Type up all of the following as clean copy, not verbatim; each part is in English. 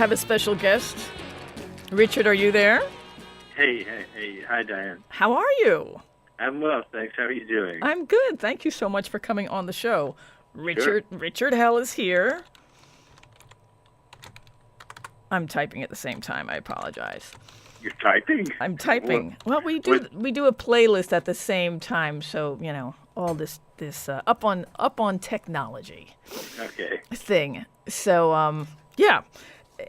have a special guest. Richard, are you there? Hey. Hi, Diane. How are you? I'm well, thanks. How are you doing? I'm good. Thank you so much for coming on the show. Sure. Richard Hell is here. I'm typing at the same time. I apologize. You're typing? I'm typing. Well, we do a playlist at the same time, so all this up on technology. Okay. Thing. So yeah,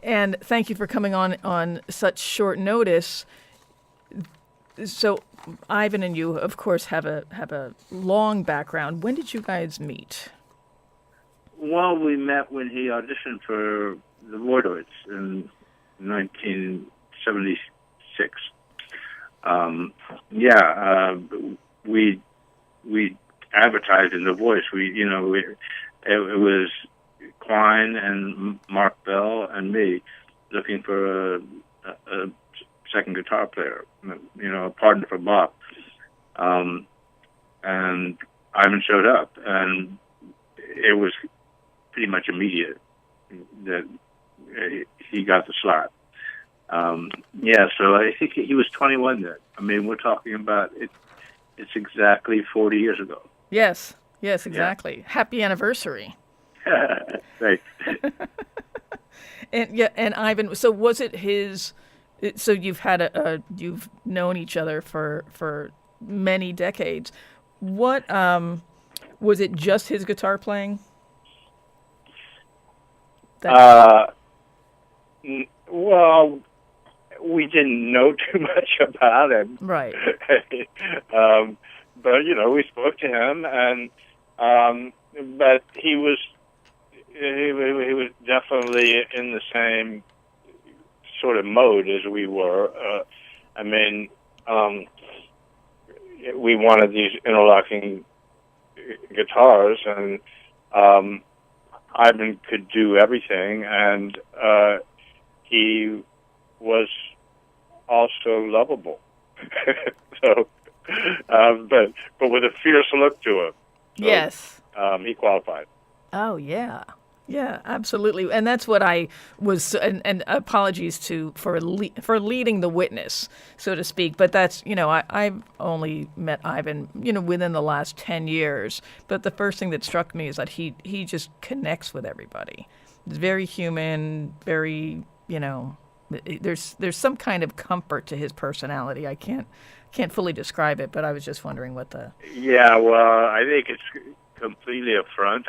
and thank you for coming on such short notice. So Ivan and you, of course, have a long background. When did you guys meet? Well, we met when he auditioned for the Voidoids in 1976. We advertised in The Voice. It was Klein and Mark Bell and me looking for a second guitar player, a partner for Bob. And Ivan showed up, and it was pretty much immediate that he got the slot. So I think he was 21 then. I mean, we're talking about it. It's exactly 40 years ago. Yes, exactly. Yeah. Happy anniversary. Thanks. And Ivan. So was it his? So you've you've known each other for many decades. What was it? Just his guitar playing? Well, we didn't know too much about him, right? But we spoke to him, and but he was definitely in the same sort of mode as we were. We wanted these interlocking guitars, and Ivan could do everything, and he was also lovable. So, but with a fierce look to him. So, yes. He qualified. Oh yeah. Yeah, absolutely, and that's what I was. And apologies for leading the witness, so to speak. But that's I've only met Ivan within the last 10 years. But the first thing that struck me is that he just connects with everybody. He's very human, very There's some kind of comfort to his personality. I can't fully describe it, but I was just wondering what the. Yeah, well, I think it's completely a front.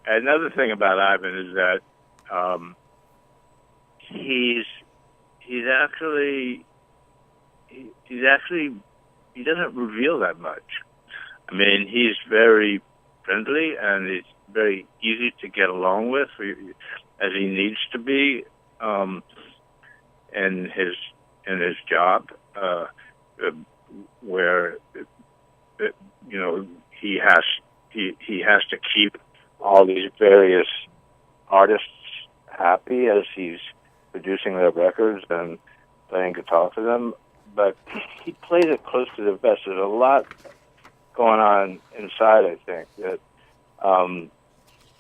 Another thing about Ivan is that he doesn't reveal that much. I mean, he's very friendly, and he's very easy to get along with, as he needs to be in his job, where he has to keep all these various artists happy as he's producing their records and playing guitar for them. But he plays it close to the vest. There's a lot going on inside, I think,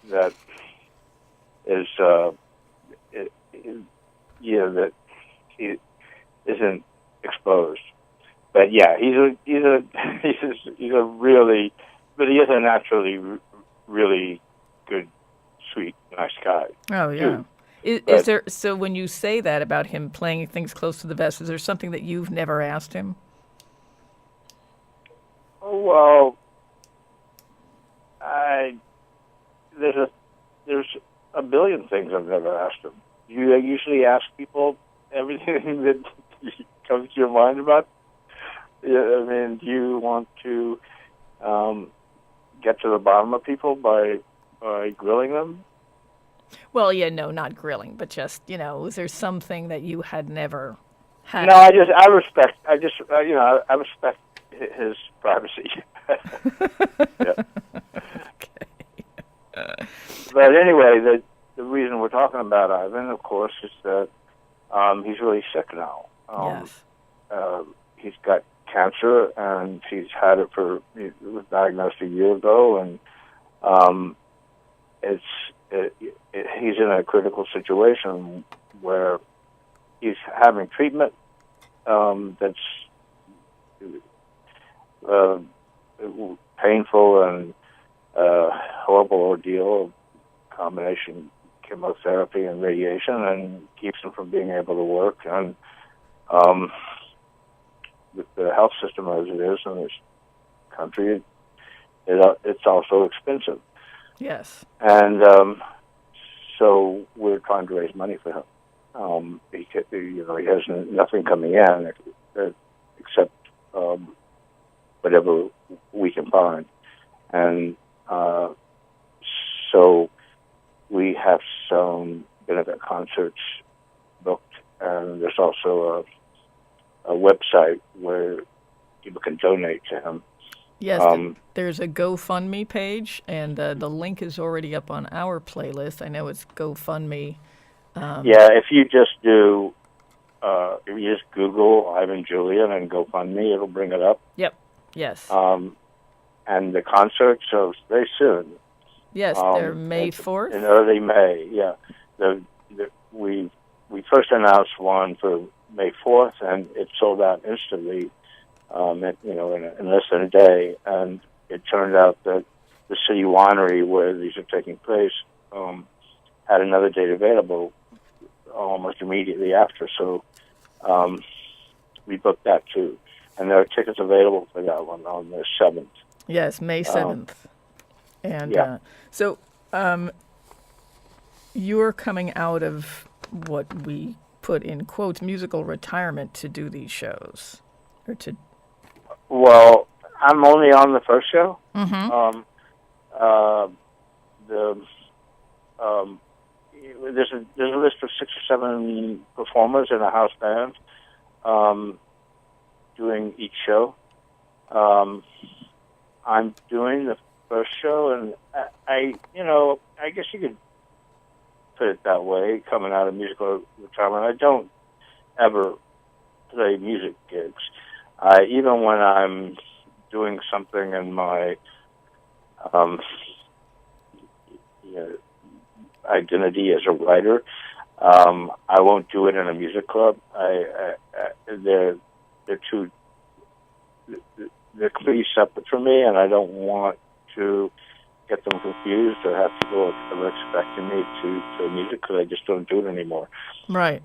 that is that he isn't exposed. But yeah, he's a really, but he is a naturally really good, sweet, nice guy. Oh yeah. Is there, so when you say that about him playing things close to the vest, is there something that you've never asked him? Well, there's a billion things I've never asked him. You usually ask people everything that comes to your mind about. I mean, do you want to get to the bottom of people by grilling them? Well, yeah, no, not grilling, but just is there something that you had never had? No, I respect his privacy. Yeah. Okay. But anyway, the reason we're talking about Ivan, of course, is that he's really sick now. Yes. He's got cancer, and he's had it he was diagnosed a year ago, and he's in a critical situation where he's having treatment that's painful and horrible ordeal, combination chemotherapy and radiation, and keeps him from being able to work. And with the health system as it is in this country, it's also expensive. Yes. And so we're trying to raise money for him. He has nothing coming in except whatever we can find. And so we have some benefit concerts booked, and there's also a website where people can donate to him. Yes, there's a GoFundMe page, and the link is already up on our playlist. I know it's GoFundMe. If you just do, if you just Google Ivan Julian and GoFundMe, it'll bring it up. Yep. Yes. And the concerts are very soon. Yes, they're May 4th. In early May, yeah. We first announced one for May 4th, and it sold out instantly. In less than a day, and it turned out that the city winery where these are taking place had another date available almost immediately after. So we booked that too, and there are tickets available for that one on the 7th. Yes, May 7th. And yeah. So you're coming out of what we put in quotes musical retirement to do these shows, or to. Well, I'm only on the first show. Mm-hmm. There's a list of 6 or 7 performers in a house band doing each show. I'm doing the first show, and I guess you could put it that way. Coming out of musical retirement, I don't ever play music gigs. Even when I'm doing something in my identity as a writer, I won't do it in a music club. They're completely separate from me, and I don't want to get them confused or have people expecting me to play music, because I just don't do it anymore. Right.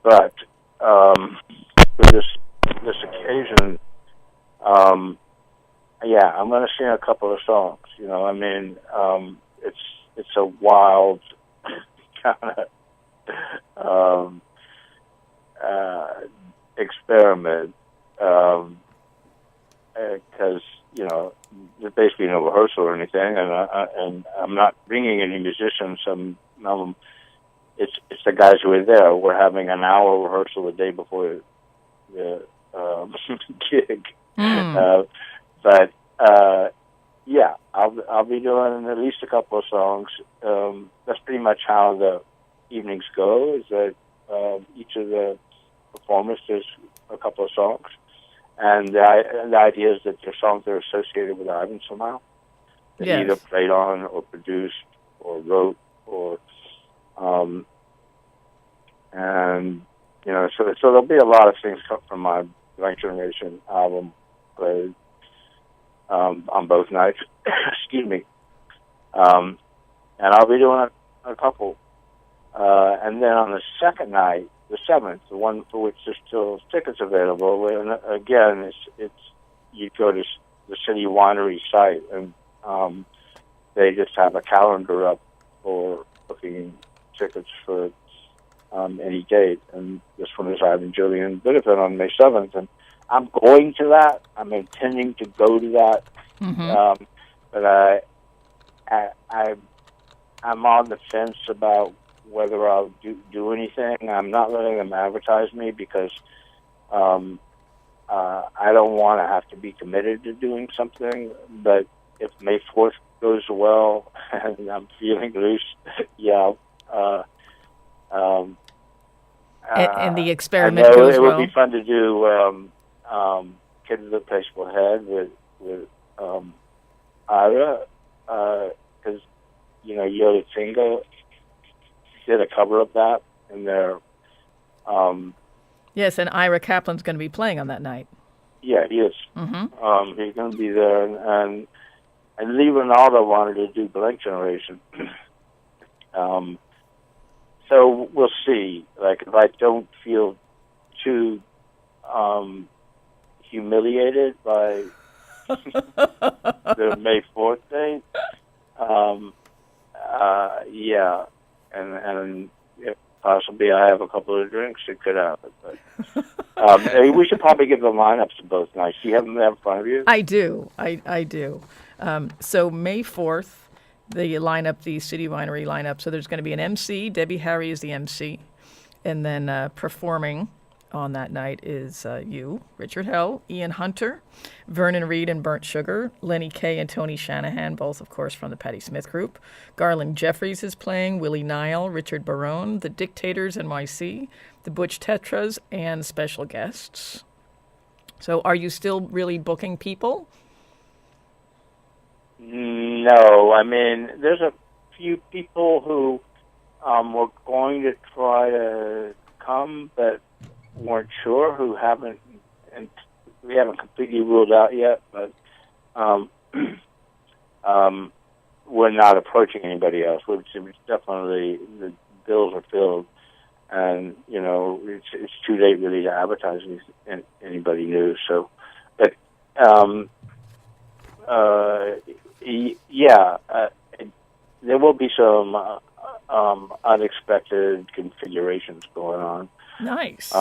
But for this occasion, I'm going to sing a couple of songs. It's a wild kind of experiment, because there's basically no rehearsal or anything, and I'm not bringing any musicians. It's the guys who are there. We're having an hour rehearsal the day before the gig. I'll be doing at least a couple of songs. That's pretty much how the evenings go, is that each of the performers does a couple of songs, and the idea is that they're songs that are associated with Ivan somehow. They either played on or produced or wrote or so there'll be a lot of things from my Blank Generation album played on both nights. Excuse me. And I'll be doing a couple. And then on the second night, the 7th, the one for which there's still tickets available, and again, it's you go to the city winery site, and they just have a calendar up for booking tickets for any date. And this one is Ivan Julian benefit on May 7th, and I'm going to that. I'm intending to go to that. Mm-hmm. But I'm on the fence about whether I'll do anything. I'm not letting them advertise me because I don't want to have to be committed to doing something. But if May 4th goes well and I'm feeling loose, and the experiment I know goes it well. would be fun to do Kid with a Placebo Head with Ira, because Yoda Tinga did a cover of that in their. Yes, and Ira Kaplan's going to be playing on that night. Yeah, he is. Mm-hmm. He's going to be there, and Lee Ronaldo wanted to do Blank Generation. So we'll see. Like, if I don't feel too humiliated by the May 4th date, yeah, and if possibly I have a couple of drinks, it could happen. But we should probably give the lineups to both nights. Do you have them there in front of you? I do. I do. So May 4th, the lineup, the City Winery lineup. So there's going to be an MC. Debbie Harry is the MC. And then performing on that night is you, Richard Hell, Ian Hunter, Vernon Reed and Burnt Sugar, Lenny Kay and Tony Shanahan, both, of course, from the Patti Smith Group. Garland Jeffries is playing, Willie Nile, Richard Barone, The Dictators NYC, the Butch Tetras, and special guests. So are you still really booking people? No. I mean, there's a few people who were going to try to come, but weren't sure, who haven't, and we haven't completely ruled out yet, but we're not approaching anybody else. Which definitely, the bills are filled, and it's too late really to advertise anybody new. So, but there will be some unexpected configurations going on. Nice.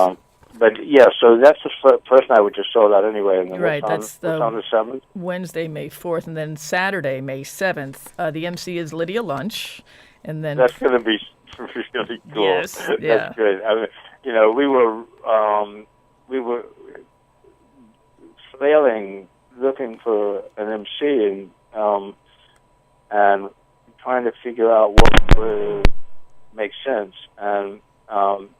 But yeah, so that's the first night, which is sold out anyway. And then right, what's on the 7th? Wednesday, May 4th, and then Saturday, May 7th. The MC is Lydia Lunch, and then that's going to be really cool. Yes, yeah. That's good. I mean, we were flailing looking for an MC and trying to figure out what would make sense, and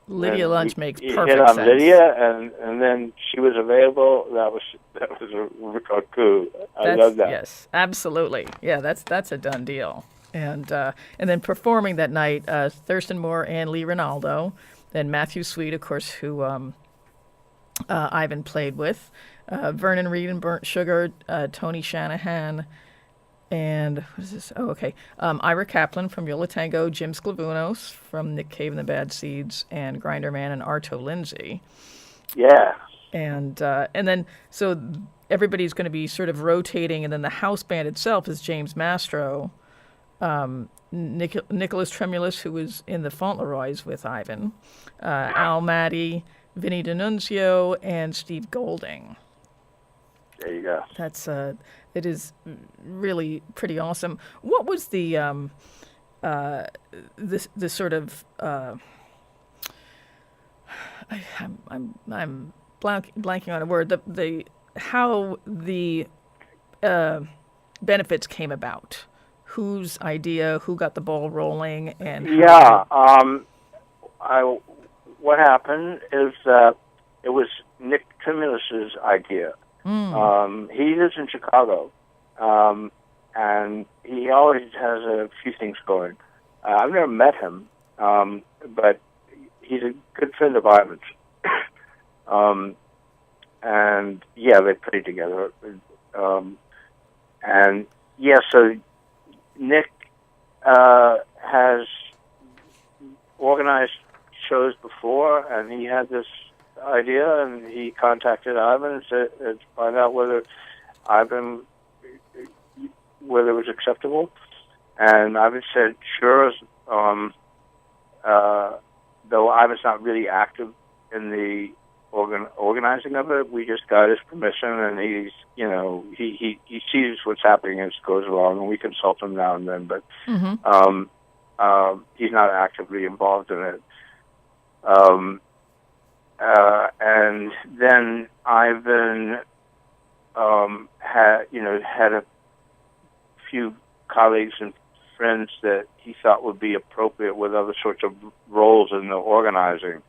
Lydia Lunch makes perfect hit on sense. Lydia, and then she was available. That was a coup. I love that. Yes, absolutely. Yeah, that's a done deal. And then performing that night, Thurston Moore and Lee Ronaldo, then Matthew Sweet, of course, who Ivan played with, Vernon Reed and Burnt Sugar, Tony Shanahan, and what is this? Oh, okay. Ira Kaplan from Yola Tango, Jim Sclavunos from Nick Cave and the Bad Seeds, and Grinder Man and Arto Lindsay. Yeah. And then so everybody's going to be sort of rotating, and then the house band itself is James Mastro, Nicholas Tremulous, who was in the Fauntleroys with Ivan, Al Maddie, Vinnie D'Annunzio, and Steve Golding. There you go. It is really pretty awesome. What was the this sort of I'm blanking on a word. How the benefits came about. Whose idea? Who got the ball rolling? And what happened is that it was Nick Tremulous's idea. He lives in Chicago, and he always has a few things going. I've never met him, but he's a good friend of Ivan's. And yeah, they played together. And yeah, so Nick has organized shows before, and he had this idea, and he contacted Ivan and said to find out whether it was acceptable. And Ivan said, sure. Though Ivan's not really active in the organizing of it, we just got his permission, and he's, he sees what's happening as it goes along, and we consult him now and then, but he's not actively involved in it. And then Ivan had a few colleagues and friends that he thought would be appropriate with other sorts of roles in the organizing,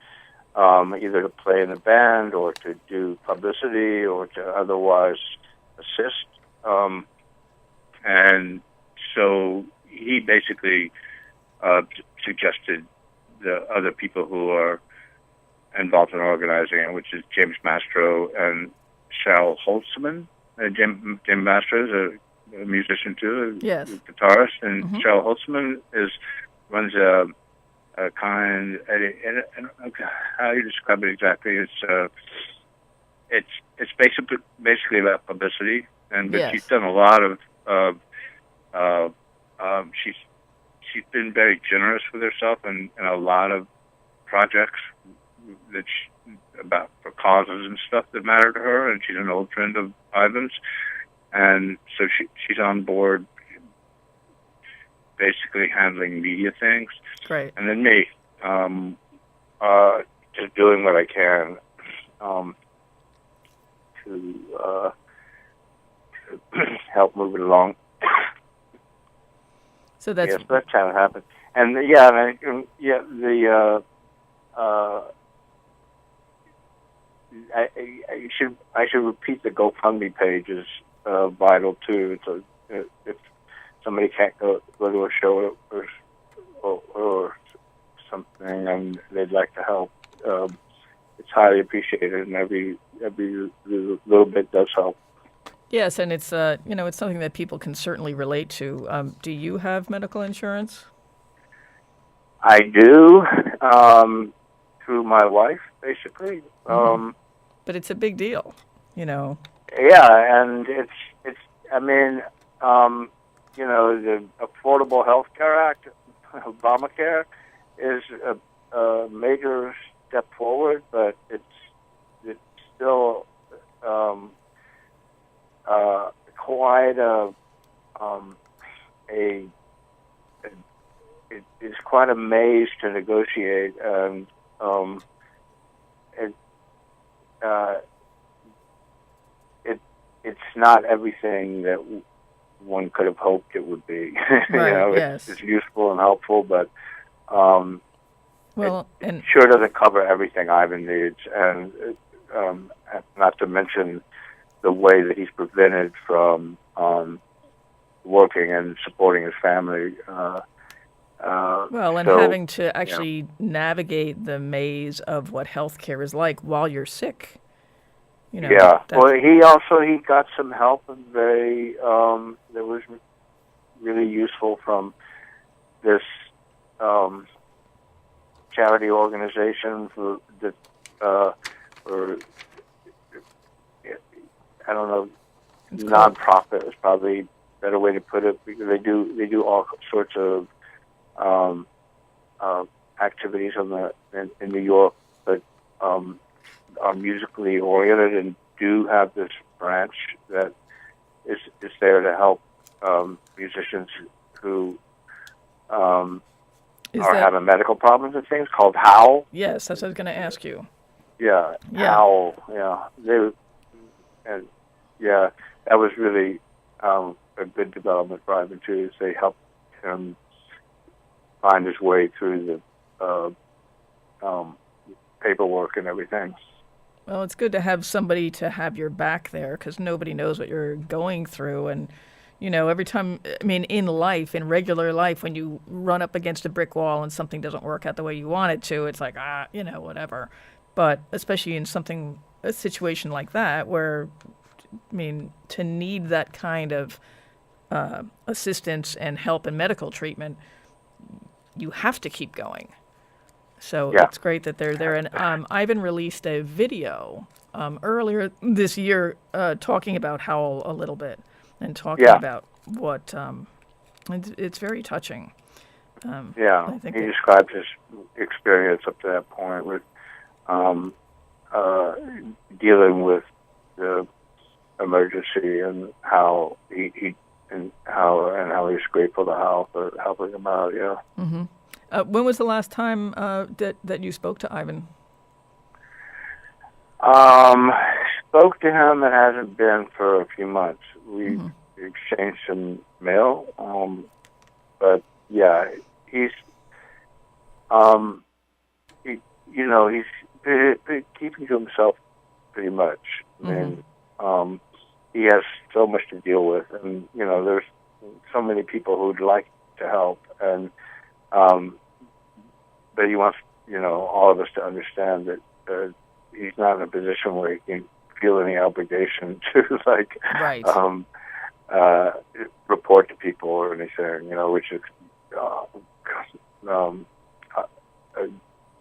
either to play in a band or to do publicity or to otherwise assist. And so he basically suggested the other people who are involved in organizing it, which is James Mastro and Shel Holtzman. Jim Mastro is a musician too, Yes. a guitarist, and Shel Holtzman runs a kind. And how you describe it exactly? It's basically about publicity, but Yes. she's done a lot of she's been very generous with herself and a lot of projects that for causes and stuff that matter to her, and she's an old friend of Ivan's, and so she's on board, basically handling media things. Great. And then me, just doing what I can to help move it along. So that's how it happened. And I should repeat the GoFundMe page is vital too. So if somebody can't go to a show or something and they'd like to help, it's highly appreciated, and every little bit does help. yes, and it's it's something that people can certainly relate to. Do you have medical insurance? I do, through my wife, basically. But it's a big deal, Yeah, and it's. I mean, the Affordable Health Care Act, Obamacare, is a major step forward, but it's still quite it's quite a maze to negotiate, and it's not everything that one could have hoped it would be. Right, yes. It's useful and helpful, but and sure doesn't cover everything Ivan needs, and not to mention the way that he's prevented from working and supporting his family. Having to actually navigate the maze of what healthcare is like while you're sick. Well, he got some help, and that was really useful from this charity organization I don't know, nonprofit is probably a better way to put it, because they do all sorts of activities in New York, but are musically oriented and do have this branch that is there to help musicians who having medical problems and things, called Howl. Yes, that's what I was going to ask you. Yeah. Howl. Yeah, that was really a good development for Ivan too. They helped him find his way through the paperwork and everything. Well, it's good to have somebody to have your back there, because nobody knows what you're going through. And, every time, in life, in regular life, when you run up against a brick wall and something doesn't work out the way you want it to, it's like, whatever. But especially in a situation like that, where, to need that kind of assistance and help and medical treatment, you have to keep going. So It's great that they're there. And Ivan released a video earlier this year talking about Howl a little bit, and talking about what it's very touching. I think he described his experience up to that point with dealing with the emergency, and how he was grateful to Hal for helping him out. Yeah. Mm-hmm. When was the last time that you spoke to Ivan? Spoke to him. It hasn't been for a few months. We exchanged some mail, but he's he's keeping to himself pretty much. He has so much to deal with, and there's so many people who'd like to help, and but he wants, all of us to understand that he's not in a position where he can feel any obligation to Right. report to people or anything, which is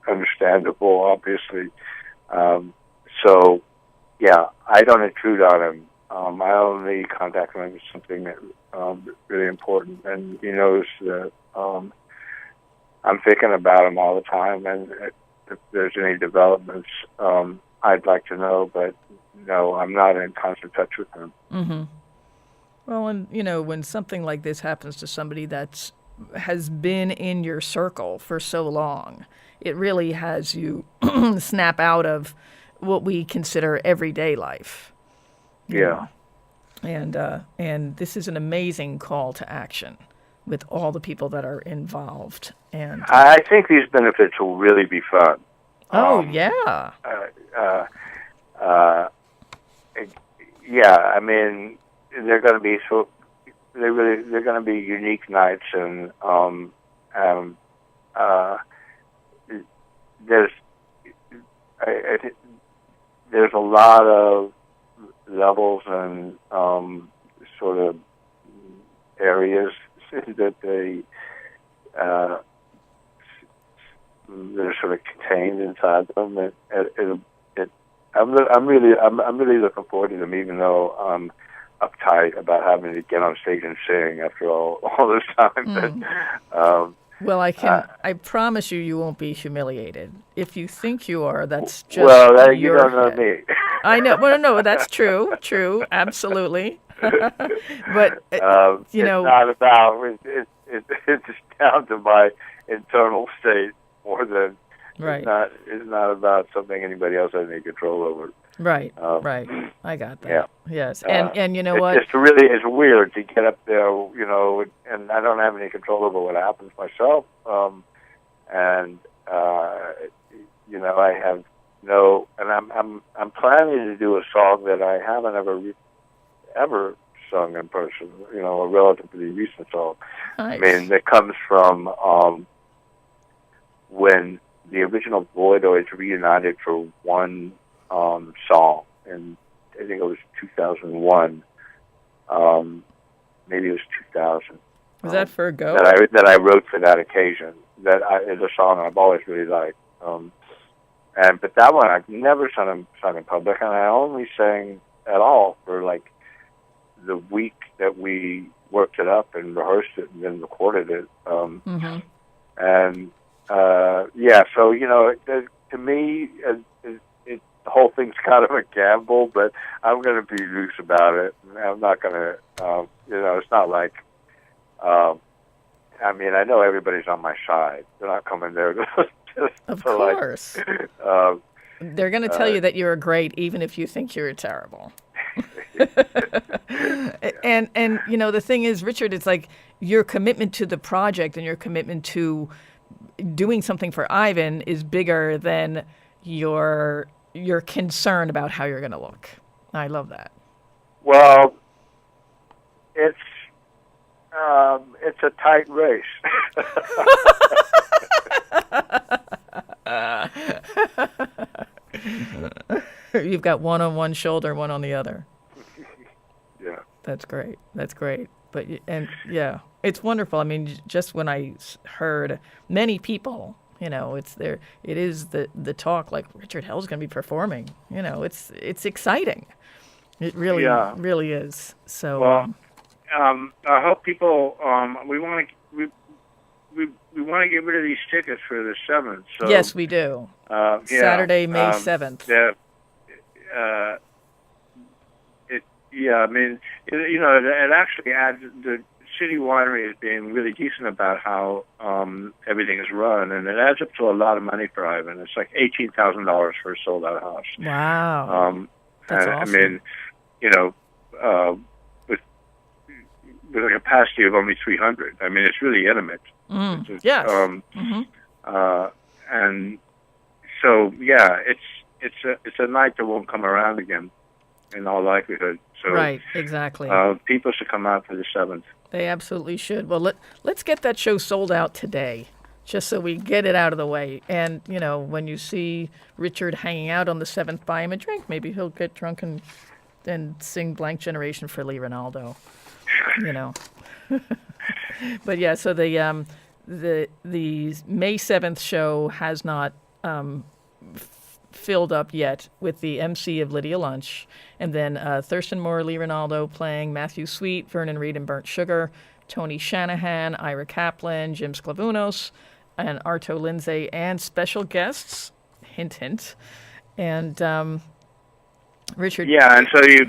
understandable, obviously. So, yeah, I don't intrude on him. I only contact him with something that really important, and he knows that I'm thinking about him all the time, and if there's any developments, I'd like to know, but no, I'm not in constant touch with him. Mm-hmm. Well, and, when something like this happens to somebody that has been in your circle for so long, it really has you snap out of what we consider everyday life. Yeah. And this is an amazing call to action with all the people that are involved. And I think these benefits will really be fun. Yeah. Yeah, I mean, they're going to be they're going to be unique nights, and there's a lot of levels and sort of areas that they're sort of contained inside them. I'm really looking forward to them, even though I'm uptight about having to get on stage and sing after all this time. Well, I promise you won't be humiliated. If you think you are, that's just you don't know me. I know. Well, no, that's true. True, absolutely. But it's not about it's down to my internal state more than right. It's not about something anybody else has any control over. Right. Right. I got that. Yeah. Yes. And you know what? It's weird to get up there, and I don't have any control over what happens myself. I have and I'm planning to do a song that I haven't ever sung in person. A relatively recent song. Nice. I mean, that comes from when the original Voidoids reunited for one song, and I think it was 2001. Maybe it was 2000. Was that for a go? That I wrote for that occasion. That is a song I've always really liked. But that one I've never sung in public, and I only sang at all for the week that we worked it up and rehearsed it and then recorded it. And so to me, the whole thing's kind of a gamble, but I'm going to be loose about it. I'm not going to, it's not like, I know everybody's on my side. They're not coming there to of course. They're going to tell you that you're great, even if you think you're terrible. and the thing is, Richard, it's like your commitment to the project and your commitment to doing something for Ivan is bigger than your concern about how you're going to look. I love that. Well, it's a tight race. You've got one on one shoulder, one on the other. Yeah. That's great. But it's wonderful. I mean, just when I heard many people, it is the talk like Richard Hell's going to be performing. It's exciting. It really, really is. So. Well, I hope people. We want to get rid of these tickets for the 7th. So, yes, we do. Saturday, May 7th. It actually adds. The city winery is being really decent about how everything is run, and it adds up to a lot of money for Ivan. It's like $18,000 for a sold-out house. Wow. That's awesome. With a capacity of only 300. I mean, it's really intimate. Yes. And so, it's a night that won't come around again, in all likelihood. So, right, exactly. People should come out for the 7th. They absolutely should. Well, let's get that show sold out today. just so we get it out of the way. And, when you see Richard hanging out on the 7th, buy him a drink. Maybe he'll get drunk and sing Blank Generation for Lee Ronaldo, But yeah, so the May 7th show has not filled up yet with the MC of Lydia Lunch, and then Thurston Moore, Lee Ronaldo playing Matthew Sweet, Vernon Reid and Burnt Sugar, Tony Shanahan, Ira Kaplan, Jim Sclavunos, and Arto Lindsay, and special guests, hint, hint, and Richard. Yeah, and so you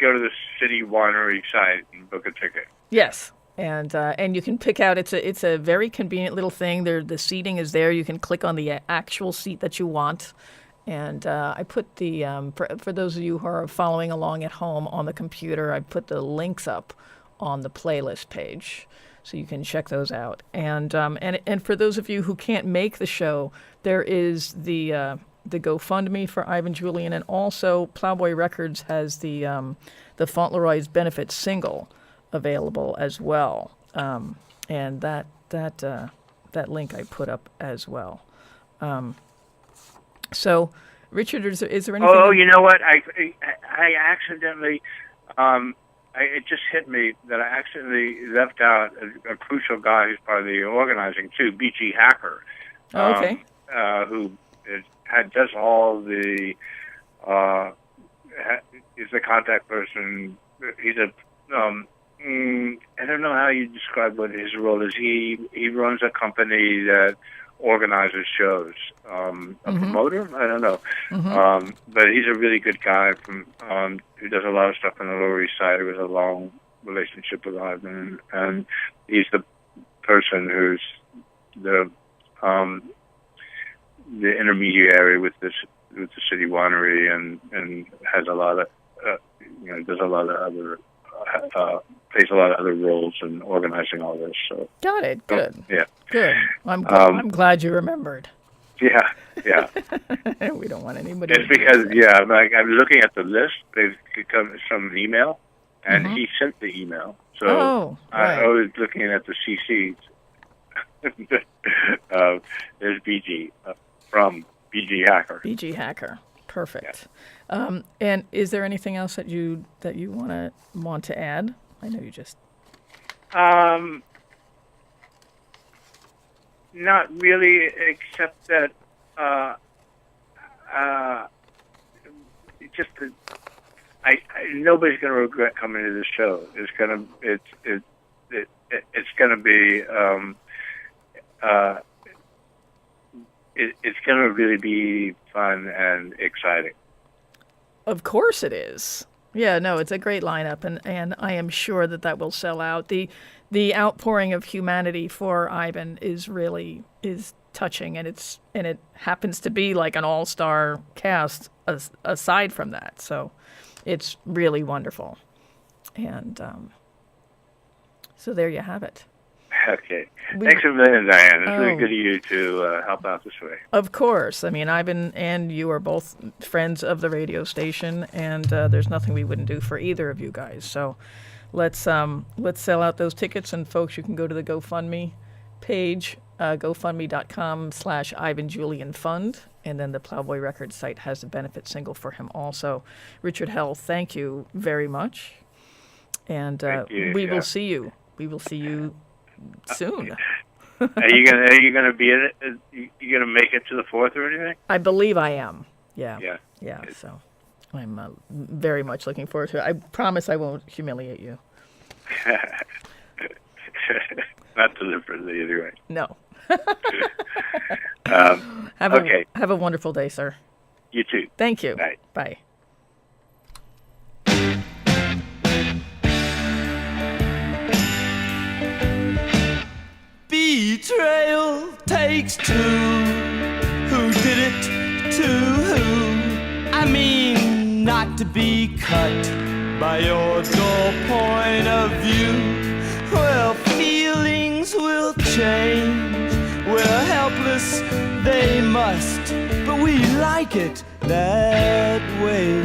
go to the city winery site and book a ticket. Yes. And you can pick out. It's a very convenient little thing. The seating is there. You can click on the actual seat that you want. And I put the for those of you who are following along at home on the computer, I put the links up on the playlist page, so you can check those out. And for those of you who can't make the show, there is the GoFundMe for Ivan Julian, and also Plowboy Records has the Fauntleroy's benefit single available as well, and that link I put up as well. So, Richard, is there anything? Oh, you know what? I accidentally, it just hit me that I accidentally left out a crucial guy who's part of the organizing too, B.G. Hacker. Oh, okay. Who does all the is the contact person. He's a I don't know how you describe what his role is. He runs a company that organizes shows. A promoter? I don't know. But he's a really good guy who does a lot of stuff on the Lower East Side. He has a long relationship with Ivan, and he's the person who's the intermediary with the city winery, and has a lot of does a lot of other. Plays a lot of other roles in organizing all this. So got it. Good. Yeah. Good. I'm glad you remembered. Yeah. We don't want anybody. It's because I'm looking at the list. They've come from an email, and he sent the email. So I was looking at the CCs. There's BG from BG Hacker. BG Hacker. Perfect. Yeah. And is there anything else that you want to add? I know you just. Not really, except that just that nobody's going to regret coming to this show. It's going to be. It's going to really be fun and exciting. Of course it is. Yeah, no, it's a great lineup, and I am sure that will sell out. The outpouring of humanity for Ivan is touching, and it happens to be like an all-star cast aside from that. So it's really wonderful. And so there you have it. Okay. Thanks a million, Diane. It's really good of you to help out this way. Of course. I mean, Ivan and you are both friends of the radio station, and there's nothing we wouldn't do for either of you guys. So let's sell out those tickets, and folks, you can go to the GoFundMe page, GoFundMe.com/IvanJulianFund, and then the Plowboy Records site has the benefit single for him also. Richard Hell, thank you very much, and we will see you. We will see you soon. Are you gonna be in it? You gonna make it to the 4th or anything? I believe I am. Yeah. Good. So I'm very much looking forward to it. I promise I won't humiliate you. Not deliberately, anyway. No. Okay. Have a wonderful day, sir. You too. Thank you. Bye. Bye. Betrayal takes two. Who did it to who? I mean, not to be cut by your dull point of view. Well, feelings will change. We're helpless, they must, but we like it that way.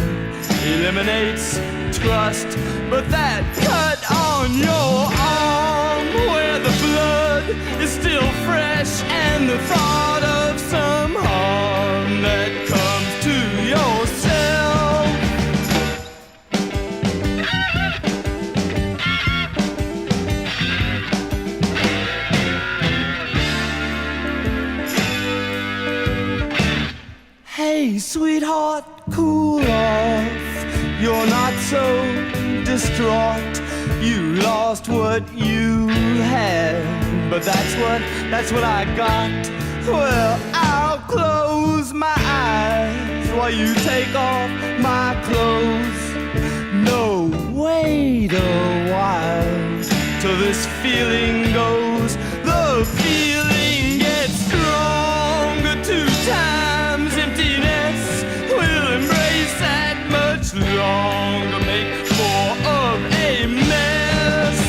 Eliminates trust, but that cut on your arm where the blood blood is still fresh, and the thought of some harm that comes to yourself. Hey, sweetheart, cool off. You're not so distraught. You lost what you had, but that's what I got. Well, I'll close my eyes while you take off my clothes. No, wait a while till this feeling goes. The feeling gets stronger 2 times. Emptiness will embrace that much longer. Make more of a mess.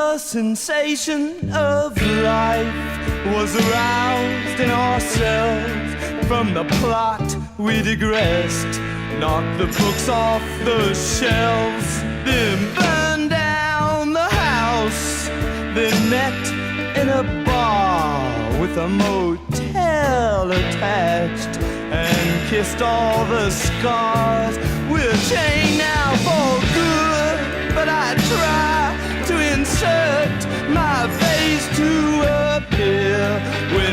The sensation of life was aroused in ourselves. From the plot we digressed, knocked the books off the shelves, then burned down the house, then met in a bar with a motel attached, and kissed all the scars. We're chained now for good, but I try to insert my face to appear with